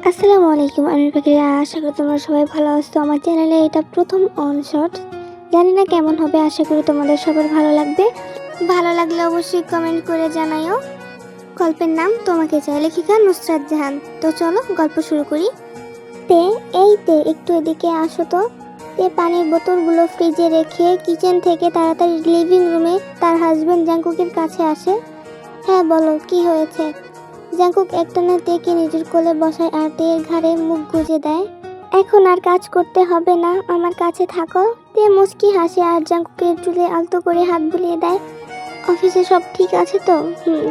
আসসালামু আলাইকুম, আমি পাখিরা। আশা করি তোমরা সবাই ভালো আছো। আমার চ্যানেলে এটা প্রথম অন শট, জানি না কেমন হবে। আশা করি তোমাদের সবার ভালো লাগবে। ভালো লাগলে অবশ্যই কমেন্ট করে জানাইও। গল্পের নাম তোমাকে চাই, লেখিকা নুসরাত জাহান। তো চলো গল্প শুরু করি। একটু এদিকে আসো তো। পানির বোতলগুলো ফ্রিজে রেখে কিচেন থেকে তাড়াতাড়ি লিভিং রুমে তার হাজবেন্ড জাঙ্কুকের কাছে আসে। হ্যাঁ বলো, কি হয়েছে? জাঙ্কুক একটানা তেকে নিজের কোলে বসায় আর তের ঘাড়ে মুখ গুজে দেয়। এখন আর কাজ করতে হবে না, আমার কাছে থাকো। তে মুচকি হাসে আর জাঙ্কুকের চুলে আলতো করে হাত বুলিয়ে দেয়। অফিসে সব ঠিক আছে তো?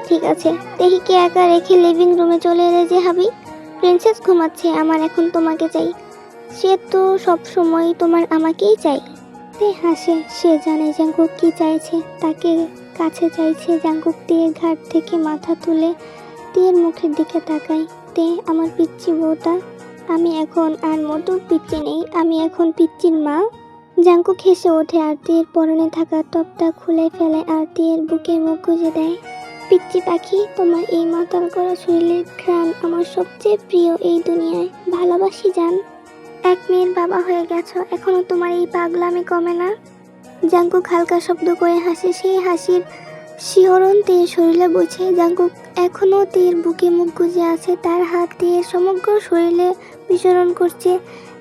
ঠিক আছে। তেহিকে একা রেখে লিভিং রুমে চলে এলে যে হাবি। প্রিন্সেস ঘুমাচ্ছে, আমার এখন তোমাকে চাই। সে তো সব সময় তোমার আমাকেই চাই। তে হাসে, সে জানে জাঙ্কুক কি চাইছে। তাকে কাছে চাইছে। জাঙ্কুক তের ঘাট থেকে মাথা তুলে তের মুখের দিকে তাকাই। তে আমার পিচ্চি বউটা। আমি এখন আর মোটু পিচ্চি নেই, আমি এখন পিচ্চির মা। জাঙ্কুক হেসে ওঠে আর তের পরনে থাকা টপটা খুলে ফেলে আর তের বুকে মুখ গুজে দেয়। পিচ্চি পাখি, তোমার এই মাতাল করা শরীরের ঘ্রাণ আমার সবচেয়ে প্রিয় এই দুনিয়ায়। ভালোবাসি জান। এক মেয়ের বাবা হয়ে গেছো, এখনো তোমার এই পাগলামি কমে না? জাঙ্কুক হালকা শব্দ করে হাসে। সেই হাসির শিহরণ তের শরীরে বইছে। জাঙ্কুক এখনও তের বুকে মুখ গুজে আছে। তার হাত তের সমগ্র শরীরে বিচরণ করছে।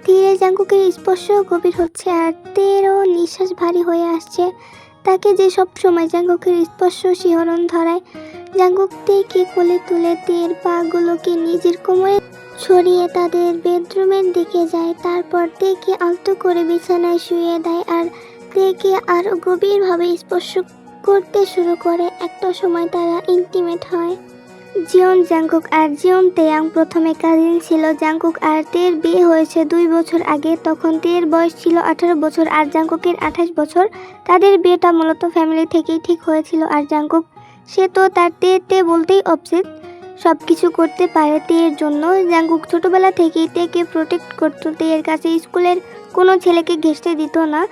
ধীরে জাঙ্কুকের স্পর্শ গভীর হচ্ছে আর তেরও নিঃশ্বাস ভারী হয়ে আসছে। তাকে যে সব সময় জাঙ্কুকের স্পর্শ শিহরণ ধরায়। জাঙ্কুক তেকে কোলে তুলে তের পাগুলোকে নিজের কোমরে ছড়িয়ে তাদের বেডরুমের দিকে যায়। তারপর তেকে আলতো করে বিছানায় শুয়ে দেয় আর তেকে আরও গভীরভাবে স্পর্শ করতে শুরু করে। একটা সময় তারা ইন্টিমেট হয়। জিয়ন জাঙ্কুক আর জিয়ন তেয়াং প্রথমে কাজিন ছিল। জাঙ্কুক আর তের বিয়ে হয়েছে 2 বছর আগে। তখন তের বয়স ছিল 18 বছর আর জাঙ্কুকের 28 বছর। তাদের বিয়েটা মূলত ফ্যামিলি থেকেই ঠিক হয়েছিল। আর জাঙ্কুক, সে তো তার তে বলতেই অবসেসড, সব কিছু করতে পারে তের জন্য। জাঙ্কুক ছোটবেলা থেকেই তেকে প্রোটেক্ট করতো। তের কাছে স্কুলের কোনো ছেলেকে ঘেঁষতে দিত না।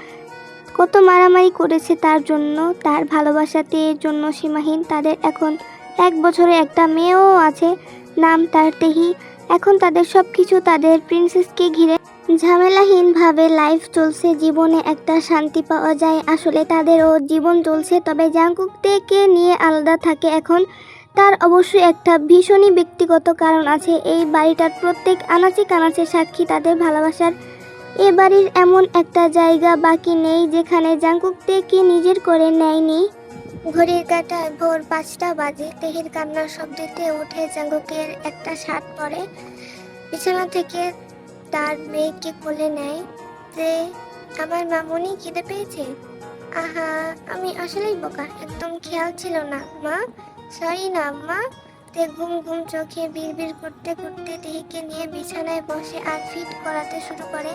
কত মারামারি করেছে তার জন্য। তার ভালোবাসা তের জন্য সীমাহীন। তাদের এখন 1 বছরে একটা মেয়েও আছে, নাম তার তেহি। এখন তাদের সব কিছু তাদের প্রিন্সেসকে ঘিরে ঝামেলাহীনভাবে লাইফ চলছে। জীবনে একটা শান্তি পাওয়া যায়। আসলে তাদেরও জীবন চলছে, তবে জাঙ্কুক তেকে নিয়ে আলাদা থাকে এখন। তার অবশ্যই একটা ভীষণই ব্যক্তিগত কারণ আছে। এই বাড়িটার প্রত্যেক আনাচে কানাচে সাক্ষী তাদের ভালোবাসার। এ বাড়ির এমন একটা জায়গা বাকি নেই যেখানে জাঙ্কুক তেকে নিজের করে নেয়নি। ঘড়ির কাঁটায় ভোর 5টা বাজে। তেহির কান্নার শব্দে উঠে জাঙ্কুকের একটা শার্ট পরে বিছানা থেকে তার মেয়েকে কোলে নেয়। যে আমার মামুনি খিদে পেয়েছে? আহা, আমি আসলেই বোকা, একদম খেয়াল ছিল না মা। সরি না মা। তে ঘুম ঘুম চোখে বিড়বিড় করতে করতে তেহিকে নিয়ে বিছানায় বসে আর ফিট করাতে শুরু করে।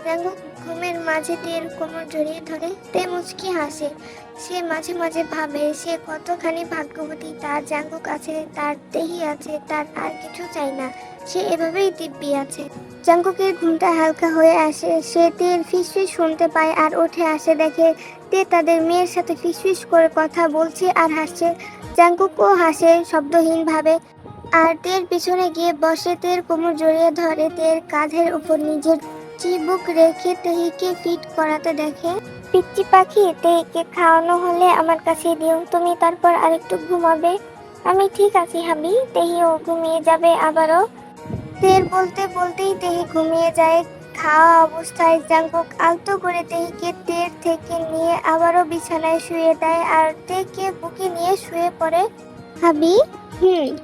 জাঙ্কুক ঘুমের মাঝে তের কোমর জড়িয়ে ধরে। তে মুচকি হাসে। সে মাঝে মাঝে ভাবে সে কতখানি ভাগ্যবতী। তার জাঙ্কুক আছে, তার তেহি আছে, তার আর কিছু চাই না। সে এভাবেই দিব্যি আছে। জাঙ্কুকের ঘুমটা হালকা হয়ে আসে। সে তের ফিসফিস শুনতে পায় আর উঠে আসে। দেখে তে তাদের মেয়ের সাথে ফিসফিস করে কথা বলছে আর হাসছে। জাঙ্কুকও হাসে শব্দহীনভাবে আর তের পিছনে গিয়ে বসে। তের কোমর জড়িয়ে ধরে। তের কাঁধের উপর নিজের চিবুক রেখে তেহিকে ফিট করাতে দেখে। পিচ্চি পাখি, তেহিকে খাওয়ানো হলে আমার কাছে দিও, তুমি তারপর আরেকটু ঘুমাবে। আমি ঠিক আছি হাবি। তেহিও ঘুমিয়ে যাবে আবারও। তের বলতে বলতেই তেহি ঘুমিয়ে যায়। খাওয়া অবস্থায় জাঙ্কুক আলতো করে তেহিকে তের থেকে নিয়ে আবারও বিছানায় শুয়ে দেয় আর তেকে বুকে নিয়ে শুয়ে পড়ে। হাবি,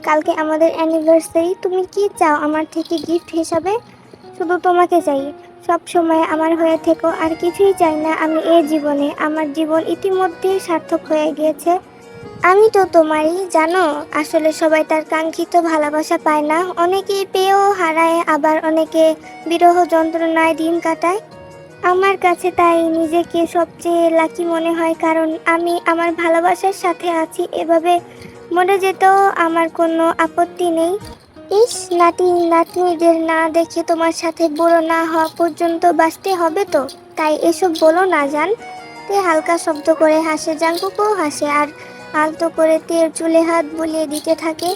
কালকে আমাদের অ্যানিভার্সারি। তুমি কি চাও আমার থেকে গিফট হিসাবে? শুধু তোমাকে চাই, সব সময় আমার হয়ে থেকো, আর কিছুই চাই না আমি এই জীবনে। আমার জীবন ইতিমধ্যেই সার্থক হয়ে গিয়েছে। আমি তো তোমারই, জানো। আসলে সবাই তার কাঙ্ক্ষিত ভালোবাসা পায় না। অনেকেই পেয়েও হারায়, আবার অনেকে বিরহ যন্ত্রণায় দিন কাটায়। আমার কাছে তাই নিজেকে সবচেয়ে লাকি মনে হয়, কারণ আমি আমার ভালোবাসার সাথে আছি। এভাবে মরে যেতেও আমার কোনো আপত্তি নেই। ইস, নাতনিদের না দেখে তোমার সাথে বড় না হওয়া পর্যন্ত বাঁচতে হবে তো, তাই এসব বলো না জান। তে হালকা শব্দ করে হাসে। জাঙ্কুকও হাসে আর আলতো করে তের চুলে হাত বুলিয়ে দিতে থাকে।